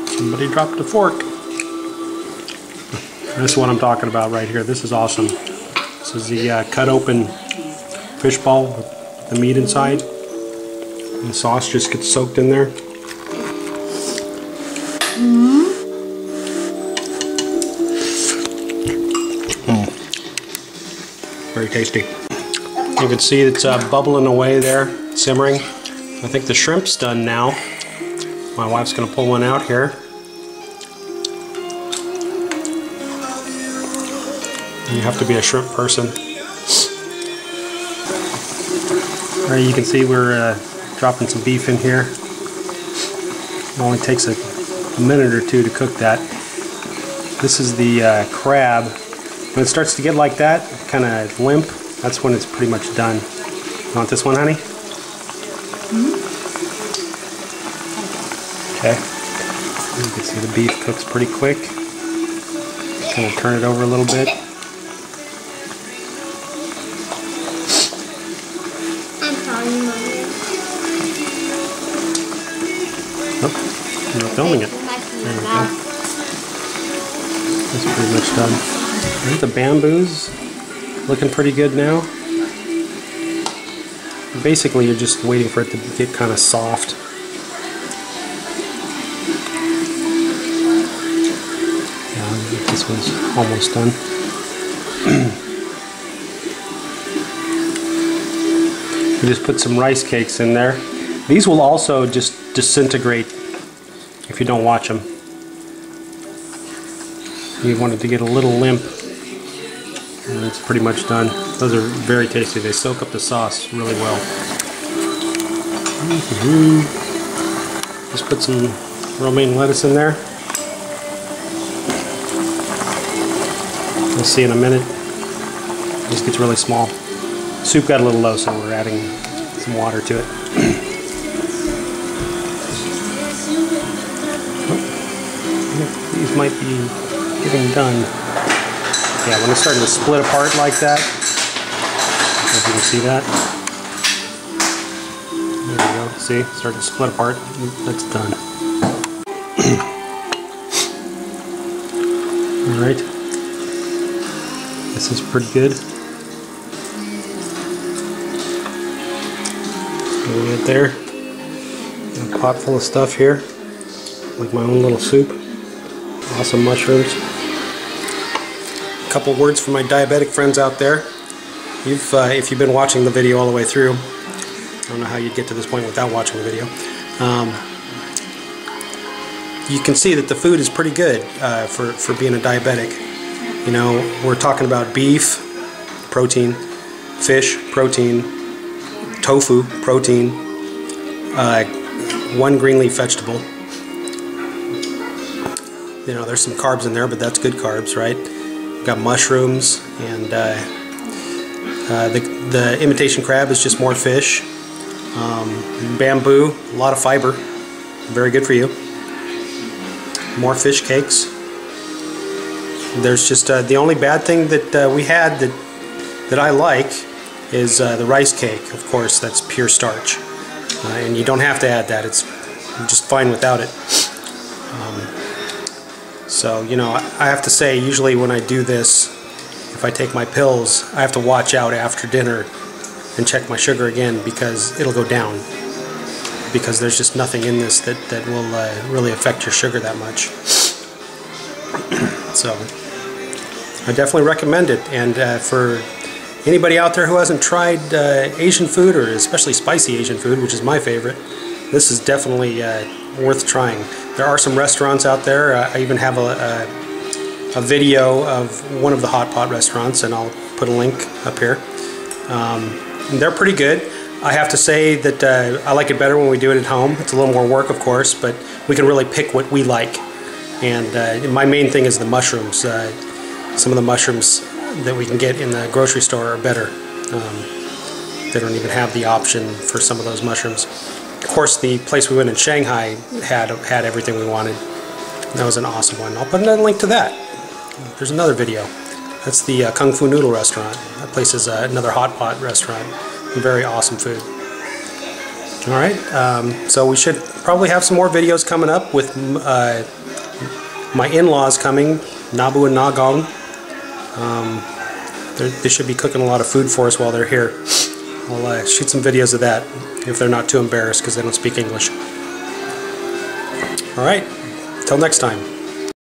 Somebody dropped a fork. This is what I'm talking about right here. This is awesome. This is the cut open fish ball with the meat inside. And the sauce just gets soaked in there. Very tasty. You can see it's bubbling away there, simmering. I think the shrimp's done now. My wife's going to pull one out here. You have to be a shrimp person. All right, you can see we're dropping some beef in here. It only takes a minute or two to cook that. This is the crab. When it starts to get like that, kind of limp, that's when it's pretty much done. You want this one, honey? Okay. You can see the beef cooks pretty quick. Kind of turn it over a little bit. Oh, you're not filming it. There we go. That's pretty much done. I think the bamboo's looking pretty good now. Basically, you're just waiting for it to get kind of soft. Yeah, this one's almost done. We just put some rice cakes in there. These will also just disintegrate if you don't watch them. You want it to get a little limp, and it's pretty much done. Those are very tasty. They soak up the sauce really well. Just put some romaine lettuce in there. We'll see in a minute. This gets really small. Soup got a little low, so we're adding some water to it. These might be getting done. Yeah, when it's starting to split apart like that, if you can see that. There we go. See, it's starting to split apart. That's done. Alright. This is pretty good. Right there. Got a pot full of stuff here. Like my own little soup. Awesome mushrooms. A couple words for my diabetic friends out there. If you've been watching the video all the way through, I don't know how you'd get to this point without watching the video. You can see that the food is pretty good for being a diabetic. You know, we're talking about beef, protein, fish, protein, tofu, protein, one green leaf vegetable. You know, there's some carbs in there, but that's good carbs, right? We've got mushrooms, and the imitation crab is just more fish. Bamboo, a lot of fiber, very good for you. More fish cakes. There's just the only bad thing that we had that I like is the rice cake. Of course, that's pure starch, and you don't have to add that. It's just fine without it. So, you know, I have to say, usually when I do this, if I take my pills, I have to watch out after dinner and check my sugar again, because it'll go down. Because there's just nothing in this that will really affect your sugar that much. So, I definitely recommend it. And for anybody out there who hasn't tried Asian food, or especially spicy Asian food, which is my favorite, this is definitely worth trying. There are some restaurants out there. I even have a video of one of the hot pot restaurants, and I'll put a link up here. They're pretty good. I have to say that I like it better when we do it at home. It's a little more work, of course, but we can really pick what we like. And my main thing is the mushrooms. Some of the mushrooms that we can get in the grocery store are better. They don't even have the option for some of those mushrooms. Of course, the place we went in Shanghai had everything we wanted. That was an awesome one. I'll put another link to that. There's another video. That's the Kung Fu Noodle restaurant. That place is another hot pot restaurant. Very awesome food. Alright, so we should probably have some more videos coming up with my in-laws coming, Nabu and Nagong. They should be cooking a lot of food for us while they're here. I'll shoot some videos of that if they're not too embarrassed because they don't speak English. Alright, till next time.